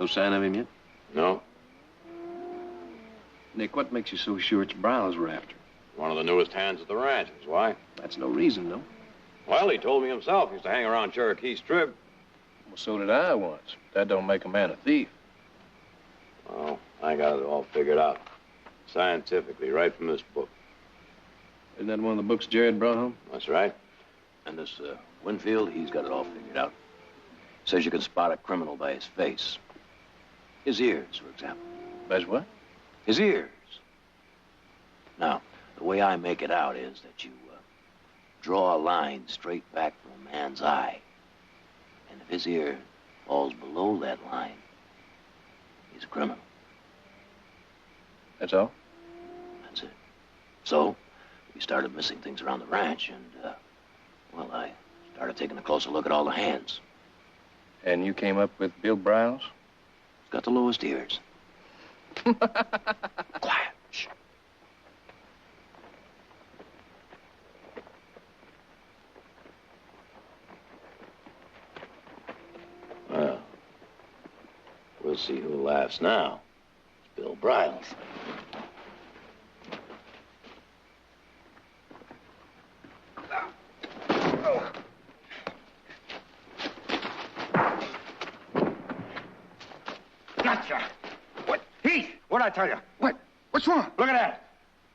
sign of him yet? No. Nick, what makes you so sure it's Browse we're after? One of the newest hands at the ranch. That's why. That's no reason, though. Well, he told me himself he used to hang around Cherokee Strip. Well, so did I once. That don't make a man a thief. Well, I got it all figured out. Scientifically, right from this book. Isn't that one of the books Jared brought home? That's right. And this Winfield, he's got it all figured out. Says you can spot a criminal by his face. His ears, for example. By his what? His ears. Now, the way I make it out is that you draw a line straight back from a man's eye. And if his ear falls below that line, he's a criminal. That's all? That's it. So, we started missing things around the ranch, and, well, I started taking a closer look at all the hands. And you came up with Bill Browse? He's got the lowest ears. Quiet. Shh. Well, we'll see who laughs now. It's Bill Briles. Gotcha. What? Heath, what'd I tell you? What? What's wrong? Look at that.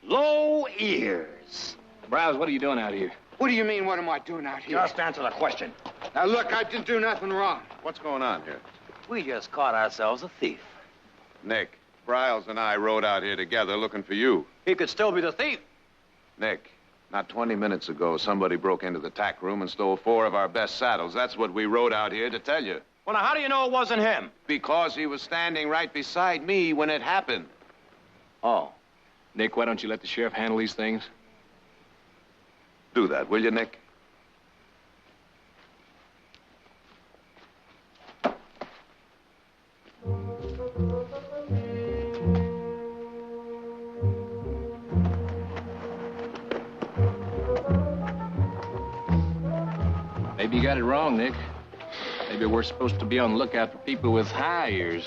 Low ears. Browse, what are you doing out here? What do you mean, what am I doing out here? Just answer the question. Now, look, I didn't do nothing wrong. What's going on here? We just caught ourselves a thief. Nick, Briles and I rode out here together looking for you. He could still be the thief. Nick, not 20 minutes ago, somebody broke into the tack room and stole 4 of our best saddles. That's what we rode out here to tell you. Well, now, how do you know it wasn't him? Because he was standing right beside me when it happened. Oh. Nick, why don't you let the sheriff handle these things? Do that, will you, Nick? Maybe you got it wrong, Nick. Maybe we're supposed to be on the lookout for people with high ears.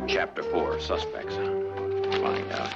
Chapter 4, Suspects. Find out.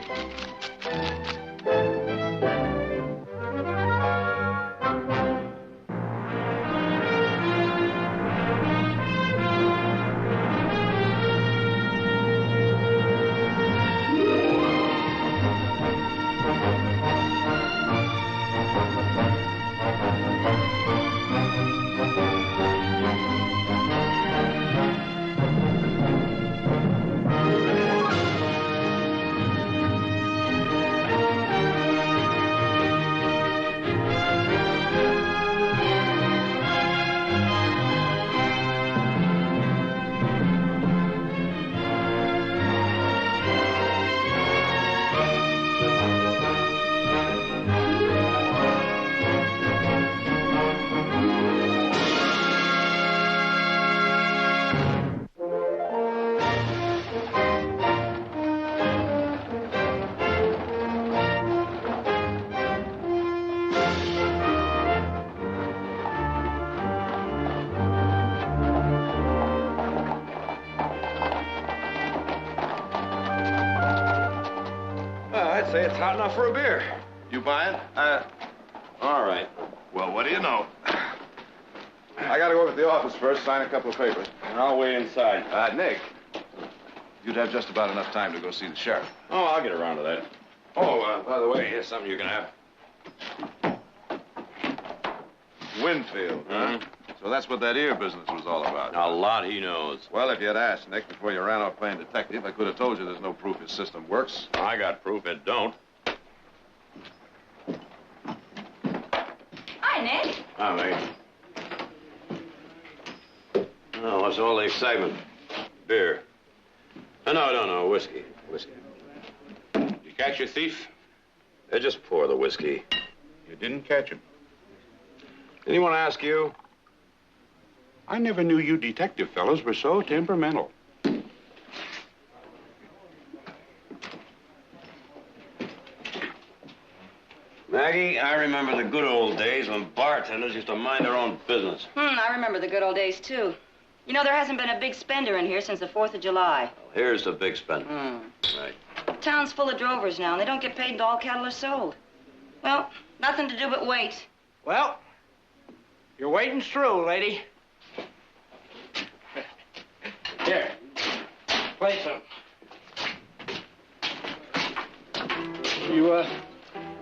I'd say it's hot enough for a beer. You buying? All right. Well, what do you know? I gotta go over to the office first, sign a couple of papers. And I'll wait inside. Nick, you'd have just about enough time to go see the sheriff. Oh, I'll get around to that. Oh, by the way, here's something you can have. Winfield, huh? So that's what that ear business was all about. A lot he knows. Well, if you'd asked, Nick, before you ran off playing detective, I could have told you there's no proof his system works. I got proof it don't. Hi, Nick. Hi, Maggie. Oh, what's all the excitement? Beer. No, whiskey. Whiskey. You catch your thief? Just pour the whiskey. You didn't catch him. Anyone ask you? I never knew you detective fellows were so temperamental. Maggie, I remember the good old days when bartenders used to mind their own business. I remember the good old days, too. You know, there hasn't been a big spender in here since the 4th of July. Well, here's the big spender. Right. The town's full of drovers now, and they don't get paid until all cattle are sold. Well, nothing to do but wait. Well, your waiting's through, lady. Here, play some. You,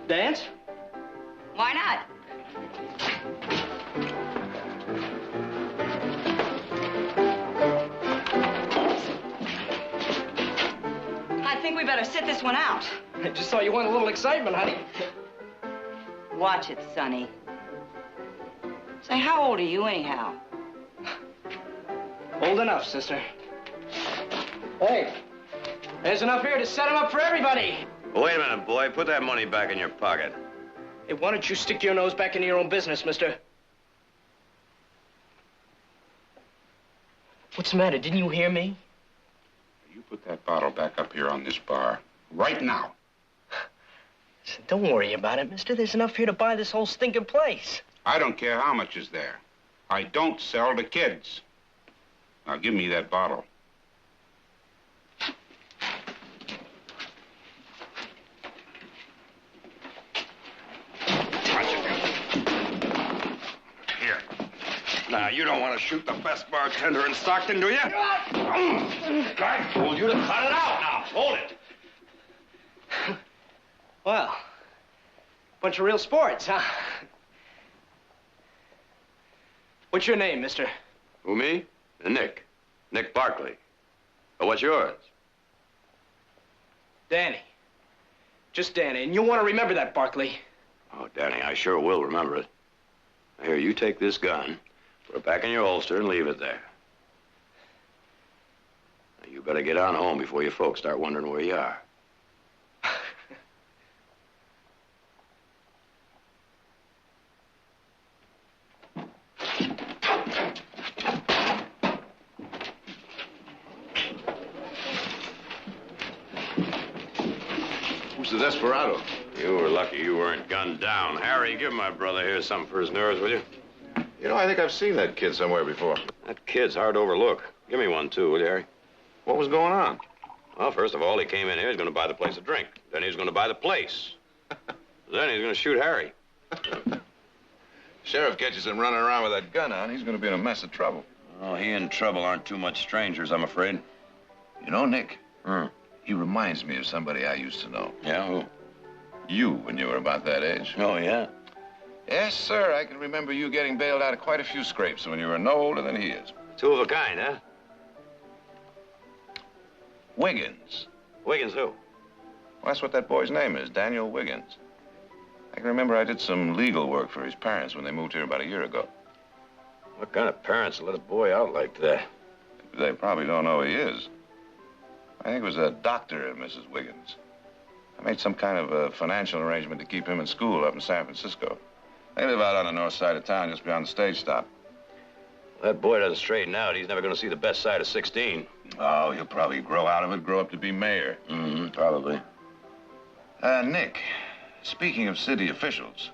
dance? Why not? I think we better sit this one out. I just saw you want a little excitement, honey. Watch it, Sonny. Say, how old are you, anyhow? Old enough, sister. Hey, there's enough here to set him up for everybody. Wait a minute, boy. Put that money back in your pocket. Hey, why don't you stick your nose back into your own business, mister? What's the matter? Didn't you hear me? You put that bottle back up here on this bar. Right now. Listen, don't worry about it, mister. There's enough here to buy this whole stinking place. I don't care how much is there. I don't sell to kids. Now give me that bottle. Here. Now, you don't want to shoot the best bartender in Stockton, do you? I told you to cut it out now. Hold it. Well, bunch of real sports, huh? What's your name, mister? Who, me? Nick. Nick Barkley. Oh, what's yours? Danny. Just Danny. And you'll want to remember that, Barkley. Oh, Danny, I sure will remember it. Here, you take this gun, put it back in your holster, and leave it there. Now, you better get on home before your folks start wondering where you are. Who's the desperado? You were lucky you weren't gunned down. Harry, give my brother here something for his nerves, will you? You know, I think I've seen that kid somewhere before. That kid's hard to overlook. Give me one, too, will you, Harry? What was going on? Well, first of all, he came in here. He's going to buy the place a drink. Then he's going to buy the place. Then he's going to shoot Harry. Sheriff catches him running around with that gun on. He's going to be in a mess of trouble. Oh, he and trouble aren't too much strangers, I'm afraid. You know, Nick, he reminds me of somebody I used to know. Yeah, who? You, when you were about that age. Oh, yeah? Yes, sir. I can remember you getting bailed out of quite a few scrapes when you were no older than he is. Two of a kind, huh? Wiggins. Wiggins who? Well, that's what that boy's name is, Daniel Wiggins. I can remember I did some legal work for his parents when they moved here about a year ago. What kind of parents let a boy out like that? They probably don't know who he is. I think it was a doctor, Mrs. Wiggins. I made some kind of a financial arrangement to keep him in school up in San Francisco. They live out on the north side of town, just beyond the stage stop. That boy doesn't straighten out. He's never going to see the best side of 16. Oh, he'll probably grow out of it, grow up to be mayor. Probably. Nick, speaking of city officials,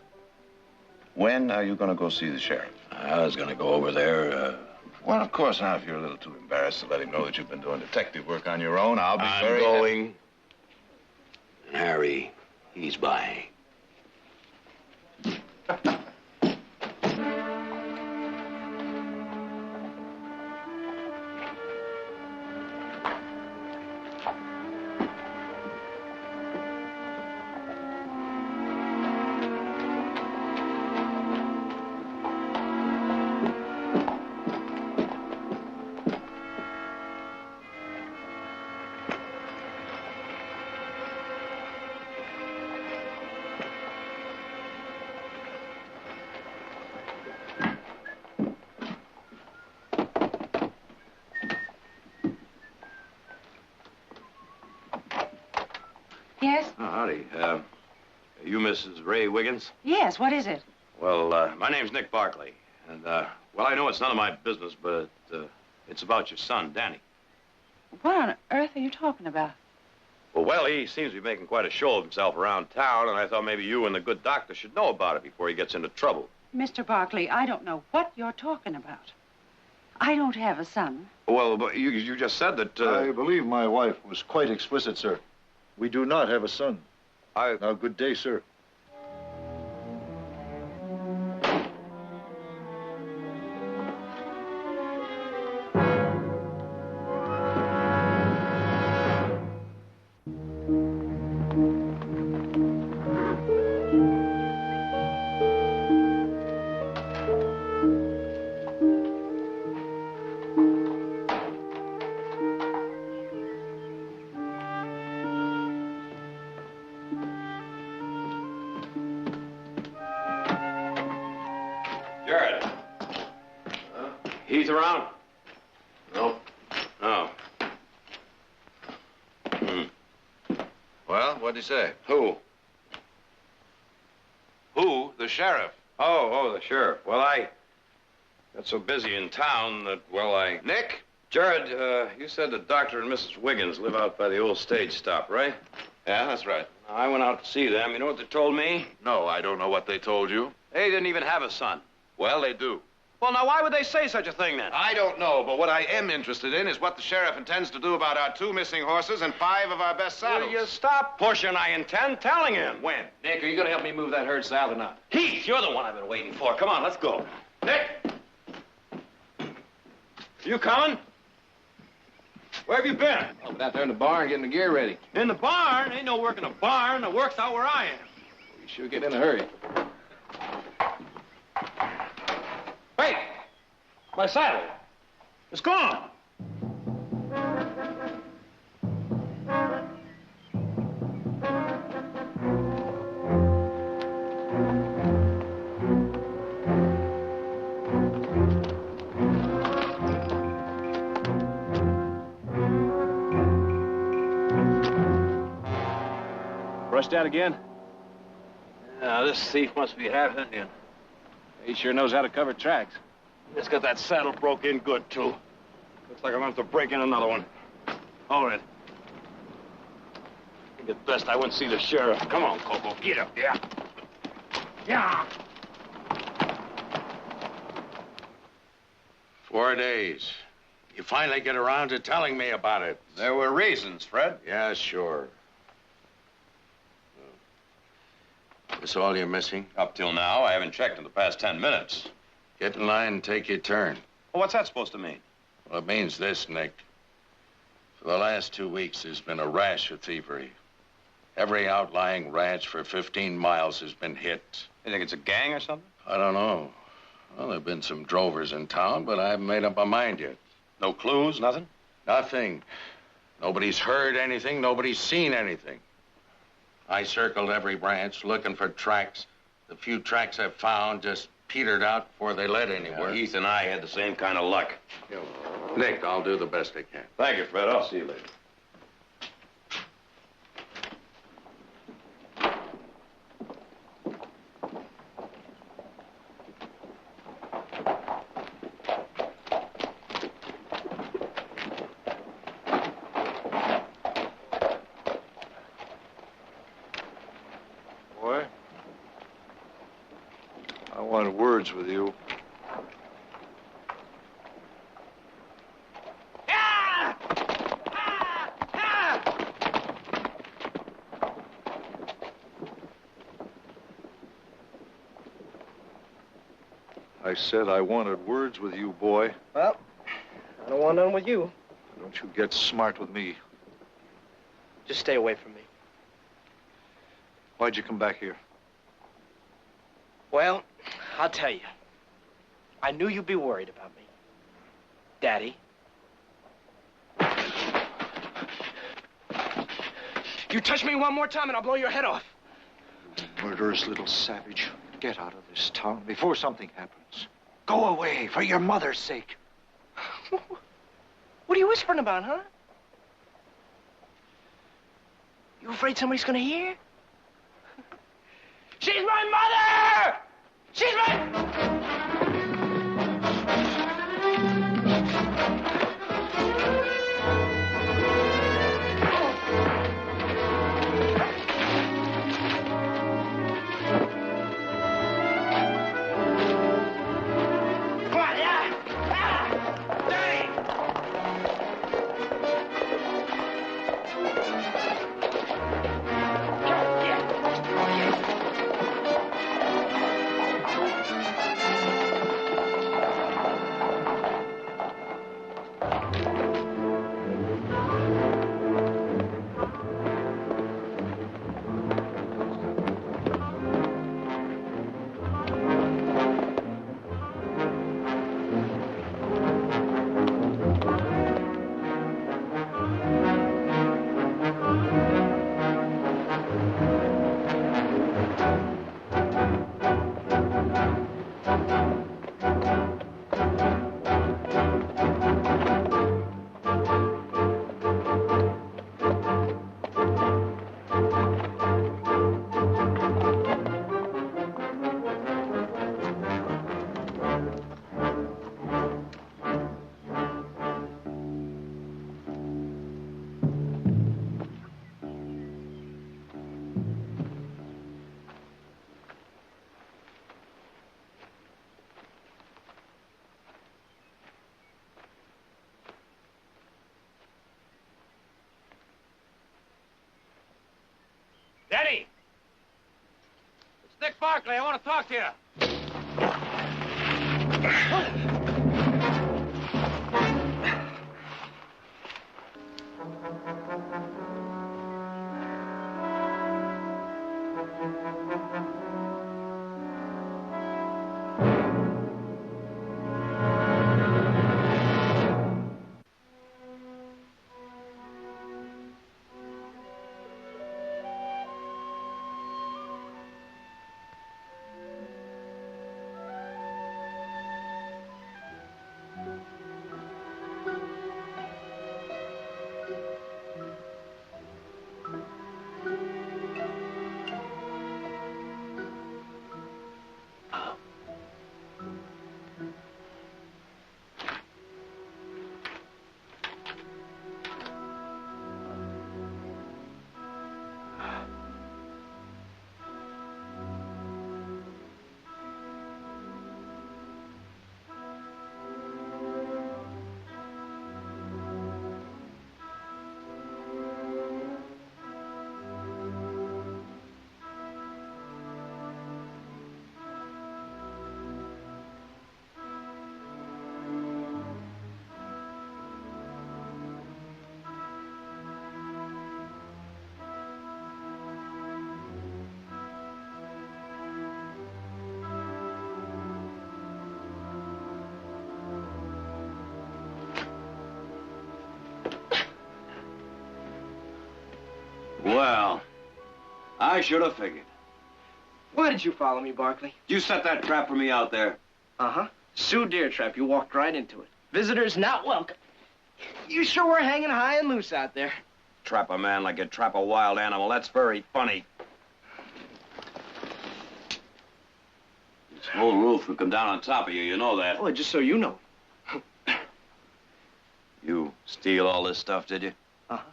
when are you going to go see the sheriff? I was going to go over there, Well, of course, now, if you're a little too embarrassed to let him know that you've been doing detective work on your own, I'll be I'm very... going. And Harry, he's buying. Yes? Oh, howdy. You Mrs. Ray Wiggins? Yes, what is it? Well, my name's Nick Barkley. And, well, I know it's none of my business, but it's about your son, Danny. What on earth are you talking about? Well, he seems to be making quite a show of himself around town, and I thought maybe you and the good doctor should know about it before he gets into trouble. Mr. Barkley, I don't know what you're talking about. I don't have a son. Well, but you just said that... I believe my wife was quite explicit, sir. We do not have a son. Now, good day, sir. Jared. He's around? No. Oh. Well, what'd he say? Who? Who? The sheriff. Oh, the sheriff. Well, I got so busy in town that, Nick? Jared, you said that Dr. and Mrs. Wiggins live out by the old stage stop, right? Yeah, that's right. I went out to see them. You know what they told me? No, I don't know what they told you. They didn't even have a son. Well, they do. Well, now, why would they say such a thing, then? I don't know, but what I am interested in is what the sheriff intends to do about our 2 missing horses and 5 of our best saddles. Will you stop pushing? I intend telling him. When? Nick, are you gonna help me move that herd south or not? Heath, you're the one I've been waiting for. Come on, let's go. Nick! You coming? Where have you been? Oh, but out there in the barn getting the gear ready. In the barn? Ain't no work in the barn. The work's out where I am. You sure get in a hurry. Hey! My saddle. It's gone. Rushed out again? Yeah, this thief must be half Indian. He sure knows how to cover tracks. It's got that saddle broke in good, too. Looks like I'm going to have to break in another one. All right. I think it's best I went see the sheriff. Come on, Coco. Get up, yeah. Yeah. 4 days. You finally get around to telling me about it. There were reasons, Fred. Yeah, sure. That's all you're missing? Up till now, I haven't checked in the past 10 minutes. Get in line and take your turn. Well, what's that supposed to mean? Well, it means this, Nick. For the last 2 weeks, there's been a rash of thievery. Every outlying ranch for 15 miles has been hit. You think it's a gang or something? I don't know. Well, there have been some drovers in town, but I haven't made up my mind yet. No clues, nothing? Nothing. Nobody's heard anything. Nobody's seen anything. I circled every ranch looking for tracks. The few tracks I found just petered out before they led anywhere. Heath and I had the same kind of luck. Nick, I'll do the best I can. Thank you, Fred. I'll see you later. Boy, I want words with you. I said I wanted words with you, boy. Well, I don't want none with you. Don't you get smart with me. Just stay away from me. Why'd you come back here? Well, I'll tell you. I knew you'd be worried about me. Daddy. You touch me one more time and I'll blow your head off. You murderous little savage. Get out of this town before something happens. Go away, for your mother's sake. What are you whispering about, huh? You afraid somebody's gonna hear? She's my mother! She's my... Denny! It's Nick Barkley. I want to talk to you. Well, I should have figured. Why did you follow me, Barkley? You set that trap for me out there. Uh-huh. Sioux deer trap. You walked right into it. Visitors not welcome. You sure were hanging high and loose out there. Trap a man like you trap a wild animal. That's very funny. This whole roof could come down on top of you. You know that. Oh, just so you know. You steal all this stuff, did you? Uh-huh.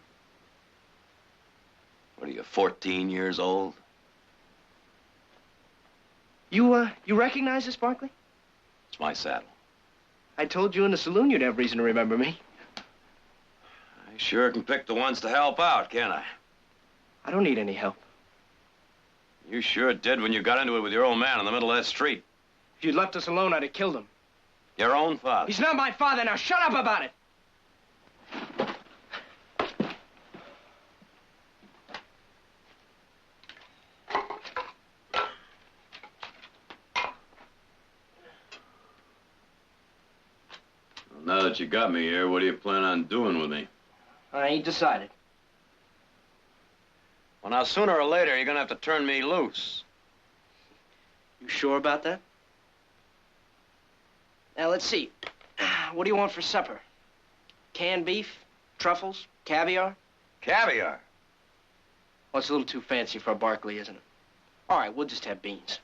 What are you, 14 years old? You recognize this, Barkley? It's my saddle. I told you in the saloon you'd have reason to remember me. I sure can pick the ones to help out, can't I? I don't need any help. You sure did when you got into it with your old man in the middle of that street. If you'd left us alone, I'd have killed him. Your own father. He's not my father. Now shut up about it. Now that you got me here, what do you plan on doing with me? I ain't decided. Well, now, sooner or later, you're gonna have to turn me loose. You sure about that? Now, let's see. What do you want for supper? Canned beef? Truffles? Caviar? Caviar? Well, it's a little too fancy for a Barkley, isn't it? All right, we'll just have beans.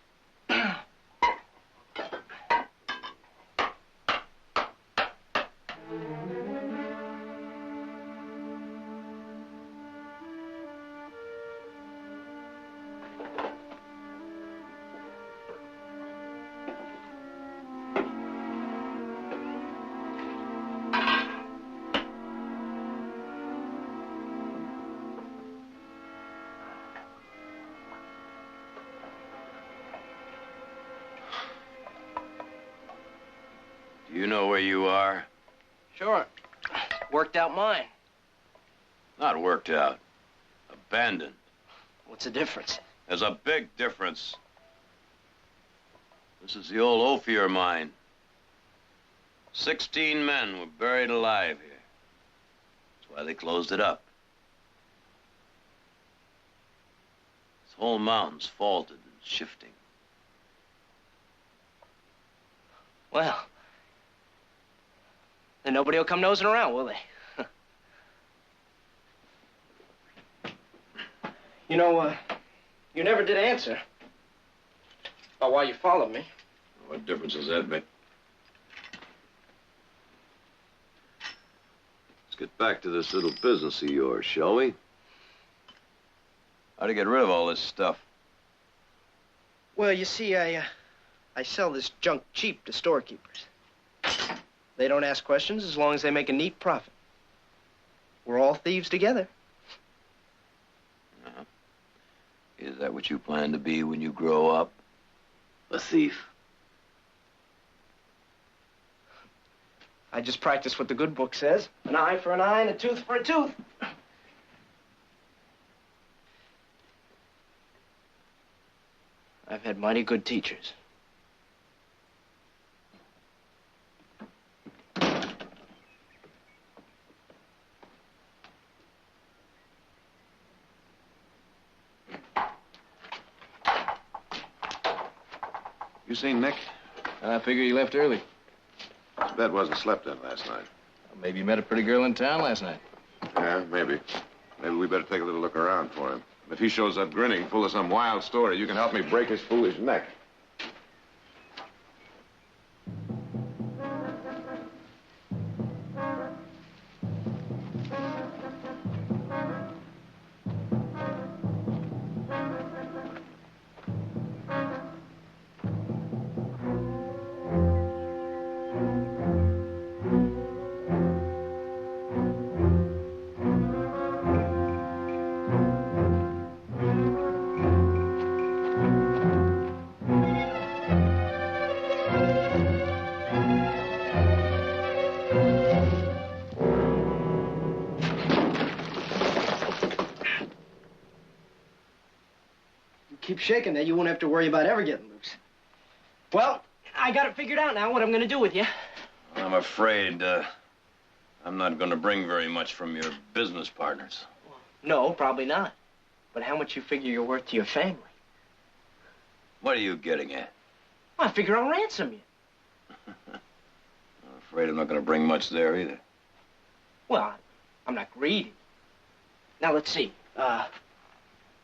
Do you know where you are? Sure. Worked out mine. Not worked out. Abandoned. What's the difference? There's a big difference. This is the old Ophir mine. 16 men were buried alive here. That's why they closed it up. This whole mountain's faulted and shifting. Well, then nobody will come nosing around, will they? You know, you never did answer about why you followed me. What difference does that make? Let's get back to this little business of yours, shall we? How to get rid of all this stuff? Well, you see, I sell this junk cheap to storekeepers. They don't ask questions as long as they make a neat profit. We're all thieves together. that what you plan to be when you grow up? A thief? I just practice what the good book says. An eye for an eye and a tooth for a tooth. I've had mighty good teachers. You seen Nick? I figure he left early. His bed wasn't slept in last night. Maybe you met a pretty girl in town last night. Yeah, maybe. Maybe we better take a little look around for him. If he shows up grinning, full of some wild story, you can help me break his foolish neck. Keep shaking there, you won't have to worry about ever getting loose. Well, I got it figured out now what I'm gonna do with you. I'm afraid, I'm not gonna bring very much from your business partners. No, probably not. But how much you figure you're worth to your family? What are you getting at? Well, I figure I'll ransom you. I'm afraid I'm not gonna bring much there either. Well, I'm not greedy. Now, let's see.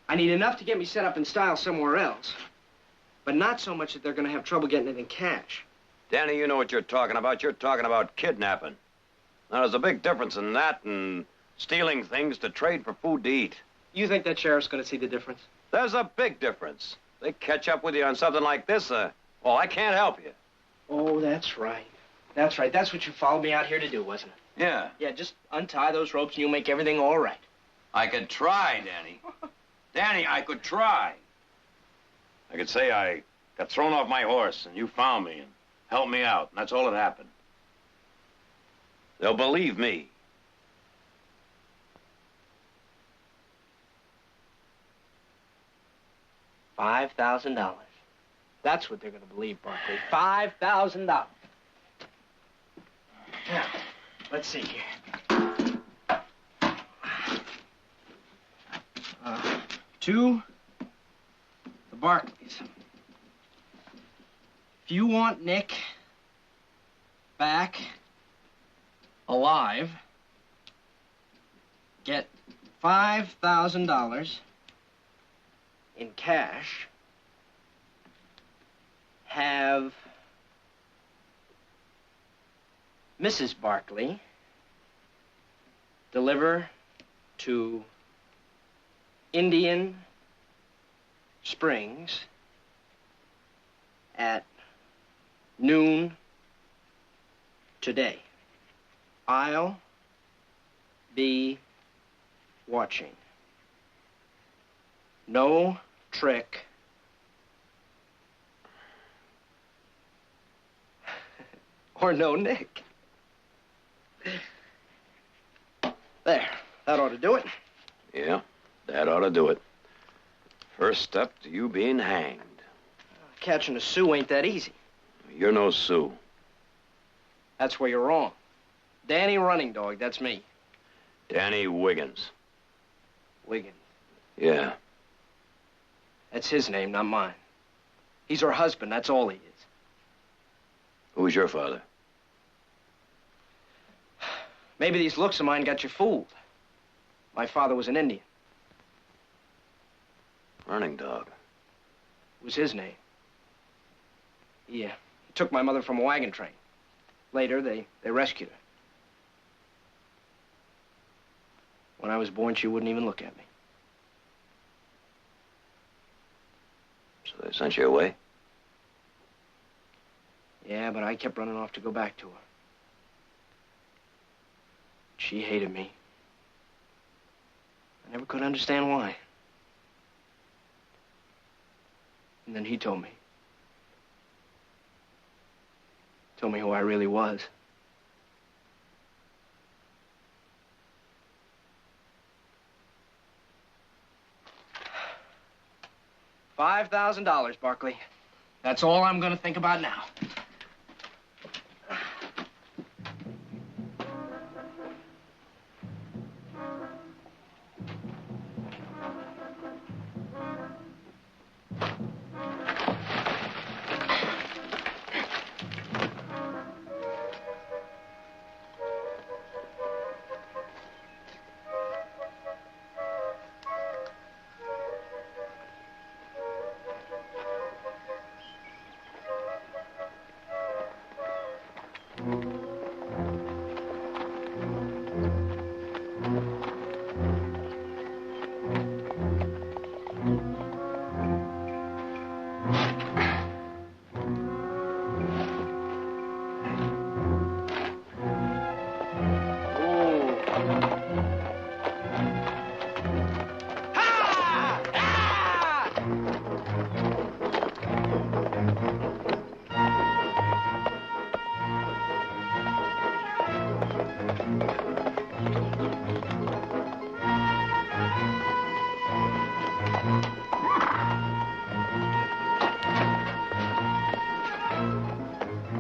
I need enough to get me set up in style somewhere else, but not so much that they're gonna have trouble getting it in cash. Danny, you know what you're talking about. You're talking about kidnapping. Now, there's a big difference in that and stealing things to trade for food to eat. You think that sheriff's gonna see the difference? There's a big difference. They catch up with you on something like this, well, I can't help you. Oh, that's right. That's right. That's what you followed me out here to do, wasn't it? Yeah. Yeah, just untie those ropes and you'll make everything all right. I could try, Danny. Danny, I could try. I could say I got thrown off my horse and you found me and helped me out, and that's all that happened. They'll believe me. $5,000. That's what they're gonna believe, Barkley. $5,000. Now, let's see here. To the Barkleys. If you want Nick back alive, get $5,000 in cash. Have Mrs. Barkley deliver to Indian Springs at noon today. I'll be watching. No trick. Or no Nick. There. That ought to do it. Yeah, that ought to do it. First step to you being hanged. Catching a Sioux ain't that easy. You're no Sioux. That's where you're wrong. Danny Running Dog, that's me. Danny Wiggins. Wiggins. Yeah. That's his name, not mine. He's her husband, that's all he is. Who's your father? Maybe these looks of mine got you fooled. My father was an Indian. Running Dog. It was his name. He took my mother from a wagon train. Later, they rescued her. When I was born, she wouldn't even look at me. So they sent you away? Yeah, but I kept running off to go back to her. She hated me. I never could understand why. And then he told me. Told me who I really was. $5,000, Barkley. That's all I'm gonna think about now.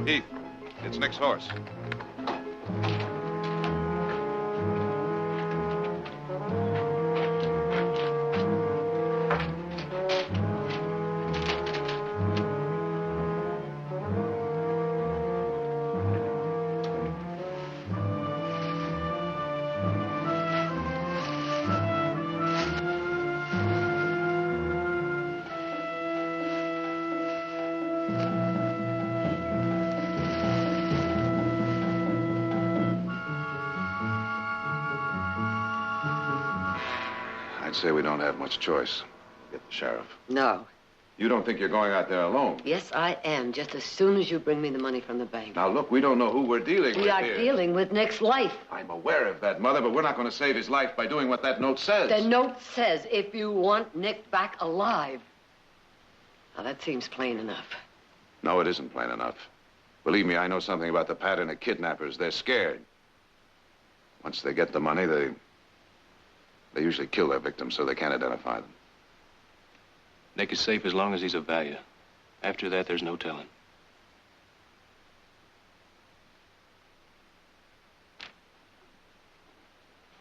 Heath, it's Nick's horse. I'd say we don't have much choice. Get the sheriff. No. You don't think you're going out there alone? Yes, I am, just as soon as you bring me the money from the bank. Now, look, we don't know who we're dealing with We are here. dealing with Nick's life. I'm aware of that, Mother, but we're not going to save his life by doing what that note says. The note says if you want Nick back alive. Now, that seems plain enough. No, it isn't plain enough. Believe me, I know something about the pattern of kidnappers. They're scared. Once they get the money, they usually kill their victims so they can't identify them. Nick is safe as long as he's of value. After that, there's no telling.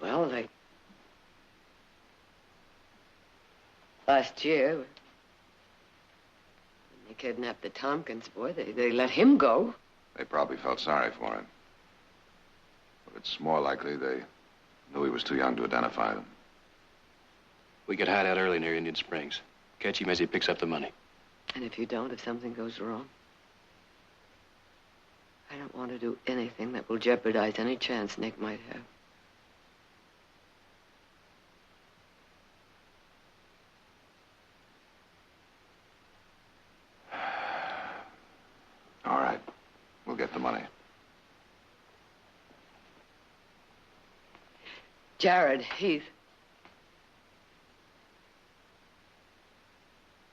Well, last year, when they kidnapped the Tompkins boy, they let him go. They probably felt sorry for him. But it's more likely they knew he was too young to identify them. We could hide out early near Indian Springs. Catch him as he picks up the money. And if you don't, if something goes wrong? I don't want to do anything that will jeopardize any chance Nick might have. All right. We'll get the money. Jared, Heath.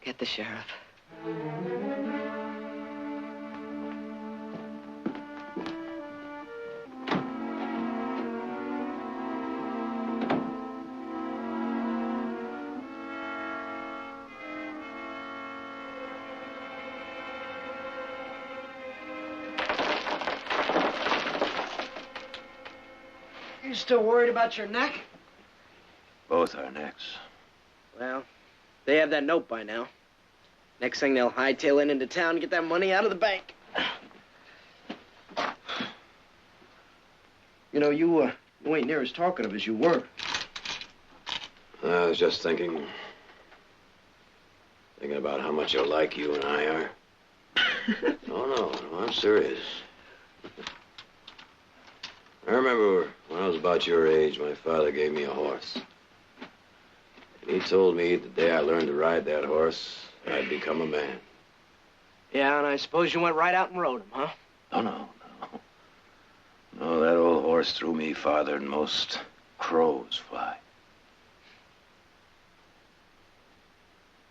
Get the sheriff. You still worried about your neck? Both our necks. Well, they have that note by now. Next thing, they'll hightail it into town and get that money out of the bank. You know, you ain't near as talkative as you were. I was just thinking about how much alike you and I are. No, I'm serious. I remember when I was about your age, my father gave me a horse. And he told me the day I learned to ride that horse, I'd become a man. Yeah, and I suppose you went right out and rode him, huh? No, that old horse threw me farther than most crows fly.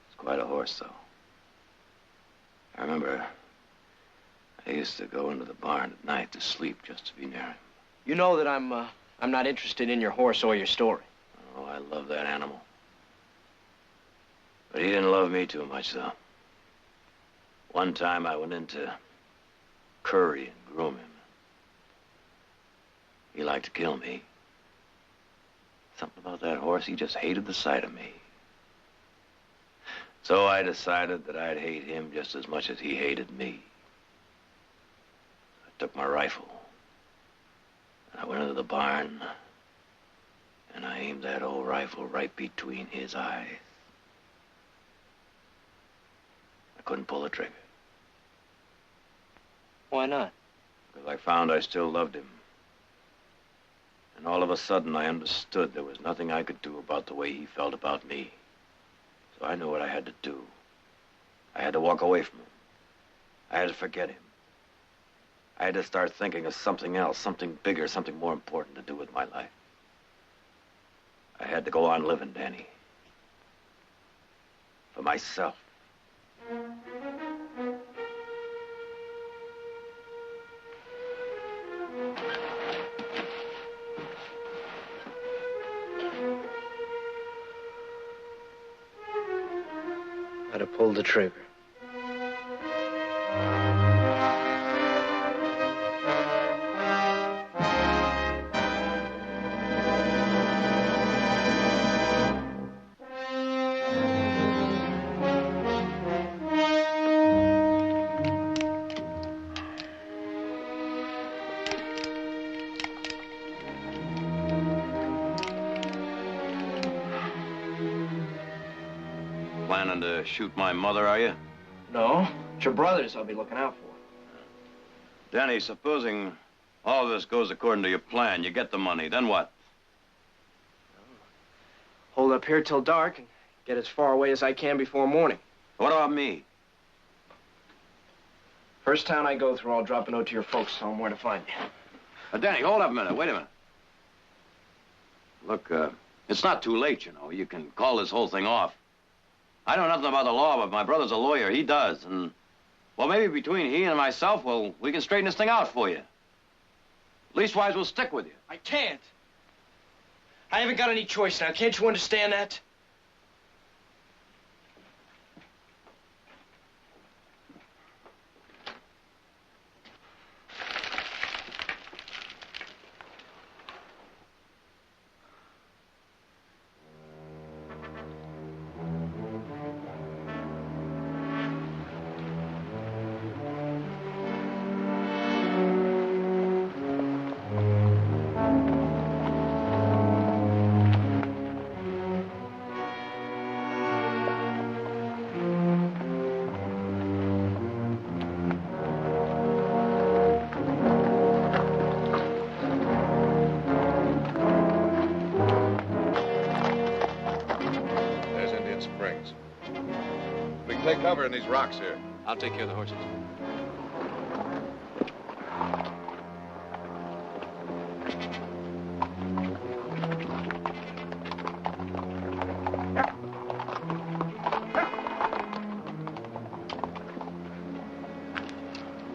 It's quite a horse, though. I remember I used to go into the barn at night to sleep just to be near him. You know that I'm not interested in your horse or your story. Oh, I love that animal. But he didn't love me too much, though. One time I went in to curry and groom him. He liked to kill me. Something about that horse, he just hated the sight of me. So I decided that I'd hate him just as much as he hated me. I took my rifle, and I went into the barn, and I aimed that old rifle right between his eyes. I couldn't pull the trigger. Why not? Because I found I still loved him. And all of a sudden, I understood there was nothing I could do about the way he felt about me. So I knew what I had to do. I had to walk away from him. I had to forget him. I had to start thinking of something else, something bigger, something more important to do with my life. I had to go on living, Danny. For myself. I'd have pulled the trigger. Planning to shoot my mother, are you? No, it's your brothers I'll be looking out for. Danny, supposing all this goes according to your plan, you get the money, then what? Hold up here till dark and get as far away as I can before morning. What about me? First town I go through, I'll drop a note to your folks, tell them where to find you. Danny, hold up a minute. Wait a minute. Look, it's not too late, you know. You can call this whole thing off. I know nothing about the law, but my brother's a lawyer. He does. And, well, maybe between he and myself, well, we can straighten this thing out for you. Leastwise, we'll stick with you. I can't. I haven't got any choice now. Can't you understand that? Take cover in these rocks here. I'll take care of the horses.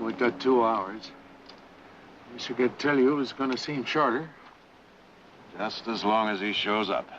We got 2 hours. Wish I could tell you it was going to seem shorter. Just as long as he shows up.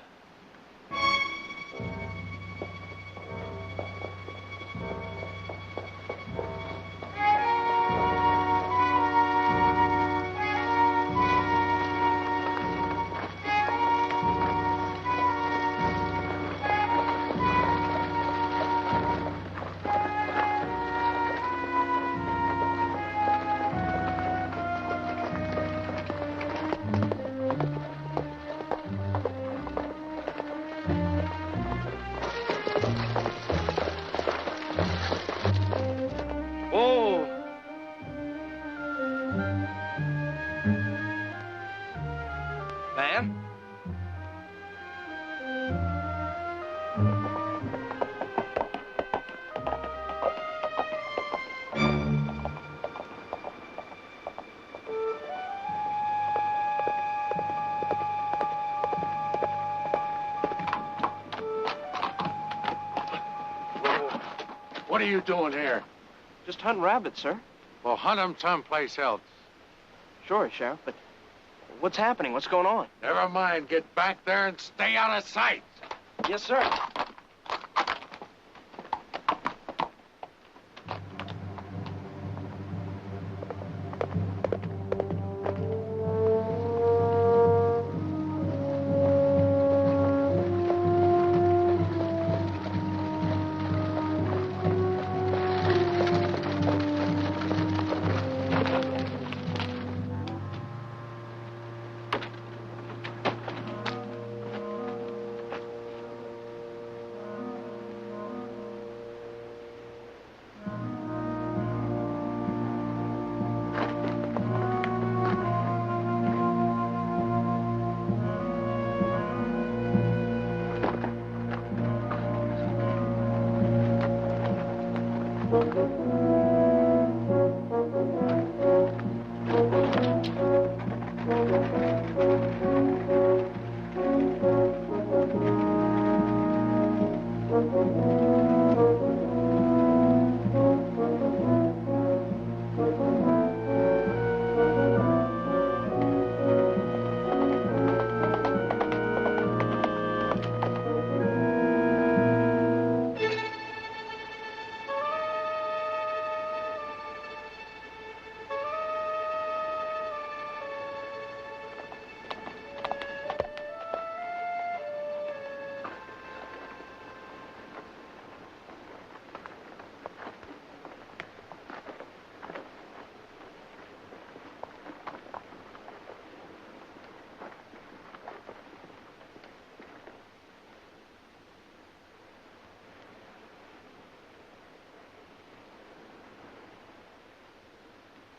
What are you doing here? Just hunting rabbits, sir. Well, hunt them someplace else. Sure, Sheriff, but what's happening? What's going on? Never mind. Get back there and stay out of sight. Yes, sir.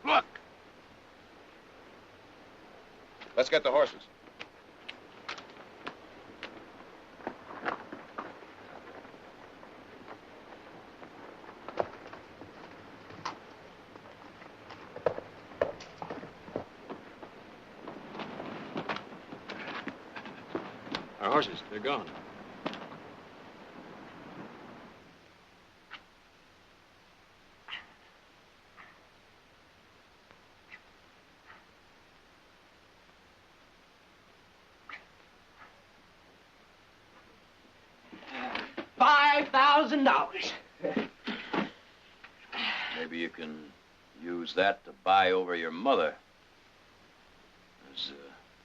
Look! Let's get the horses. Our horses, they're gone. $5,000. Maybe you can use that to buy over your mother. There's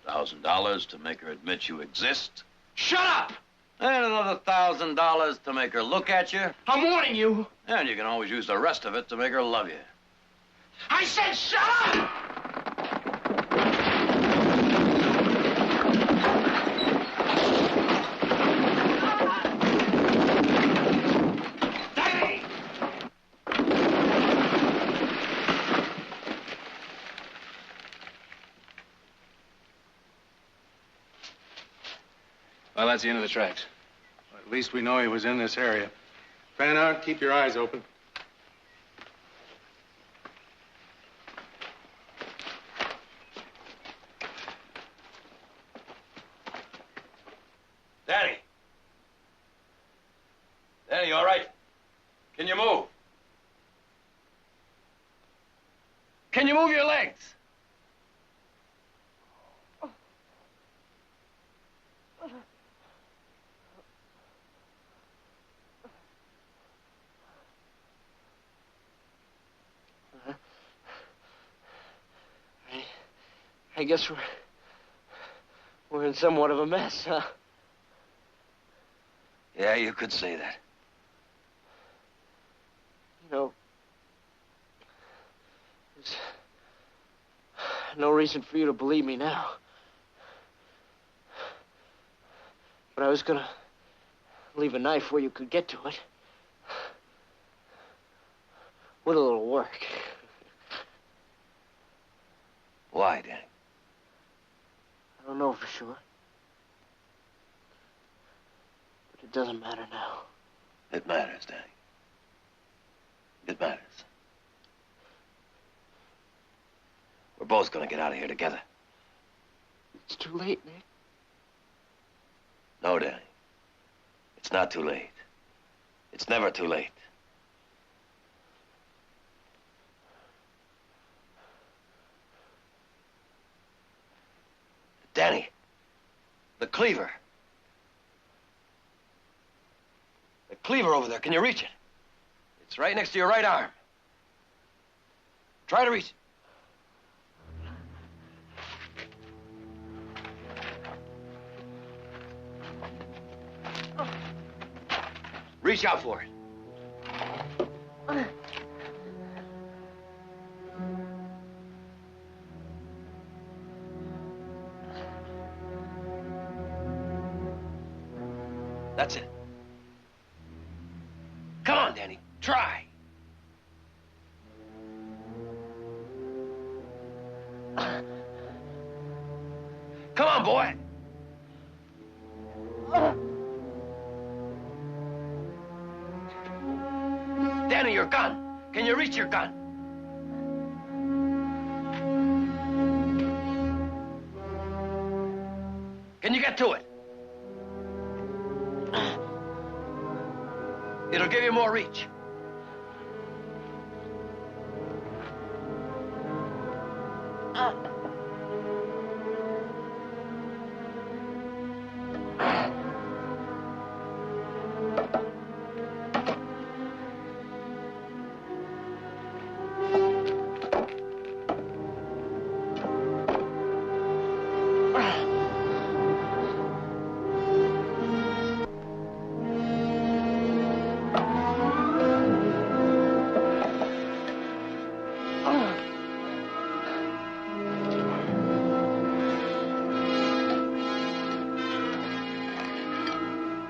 $1,000 to make her admit you exist. Shut up! And another $1,000 to make her look at you. I'm warning you. And you can always use the rest of it to make her love you. I said shut up! Well, that's the end of the tracks. At least we know he was in this area. Fan out, keep your eyes open. Danny! Danny, you all right? Can you move? Can you move your legs? I guess we're in somewhat of a mess, huh? Yeah, you could say that. You know, there's no reason for you to believe me now. But I was gonna leave a knife where you could get to it. With a little work. Why, Danny? I don't know for sure. But it doesn't matter now. It matters, Danny. It matters. We're both gonna get out of here together. It's too late, Nick. No, Danny. It's not too late. It's never too late. cleaver. The cleaver over there, can you reach it? It's right next to your right arm. Try to reach it. Reach out for it. That's it. Come on, Danny. Try. Come on, boy. Danny, your gun. Can you reach your gun? Can you get to it? It'll give you more reach.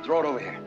Throw it over here.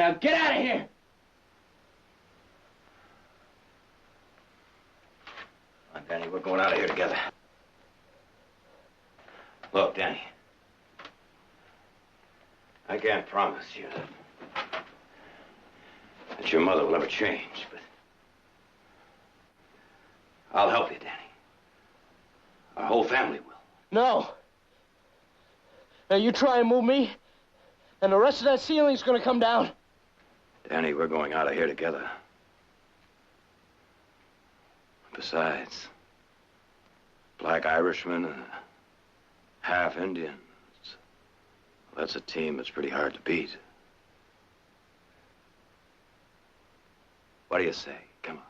Now get out of here! Come on, Danny, we're going out of here together. Look, Danny. I can't promise you that your mother will ever change, but I'll help you, Danny. Our whole family will. No. Now you try and move me, and the rest of that ceiling's gonna come down. Danny, we're going out of here together. Besides, Black Irishman and half Indians. Well, that's a team that's pretty hard to beat. What do you say? Come on.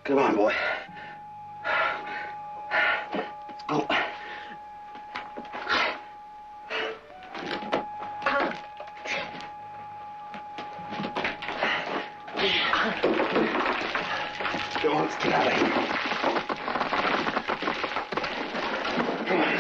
Come on, boy. Let's go. Come on, let's get out of here. Come on.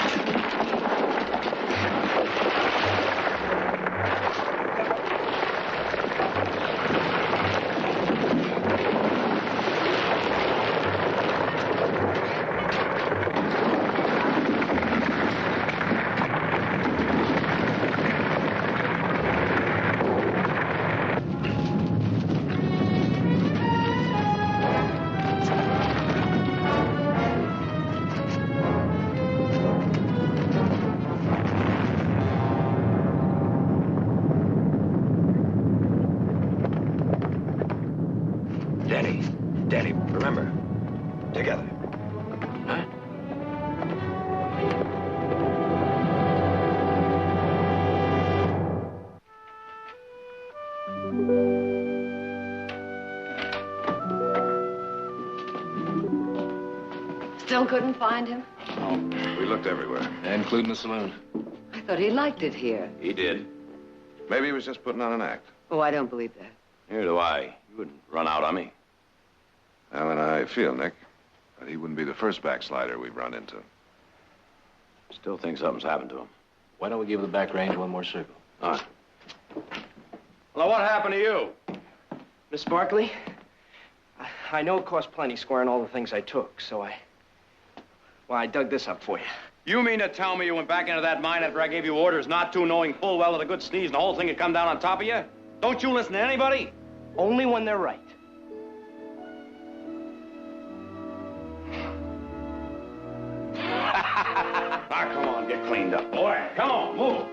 Danny, remember, together. Huh? Still couldn't find him? Oh, we looked everywhere. Including the saloon. I thought he liked it here. He did. Maybe he was just putting on an act. Oh, I don't believe that. Neither do I. You wouldn't run out on me. Well, and I feel, Nick, that he wouldn't be the first backslider we've run into. Still think something's happened to him. Why don't we give the back range one more circle? All right. Well, what happened to you? Miss Barkley, I know it cost plenty squaring all the things I took, so I dug this up for you. You mean to tell me you went back into that mine after I gave you orders not to, knowing full well that a good sneeze and the whole thing would come down on top of you? Don't you listen to anybody? Only when they're right. Ah, come on, get cleaned up, boy. Come on, move.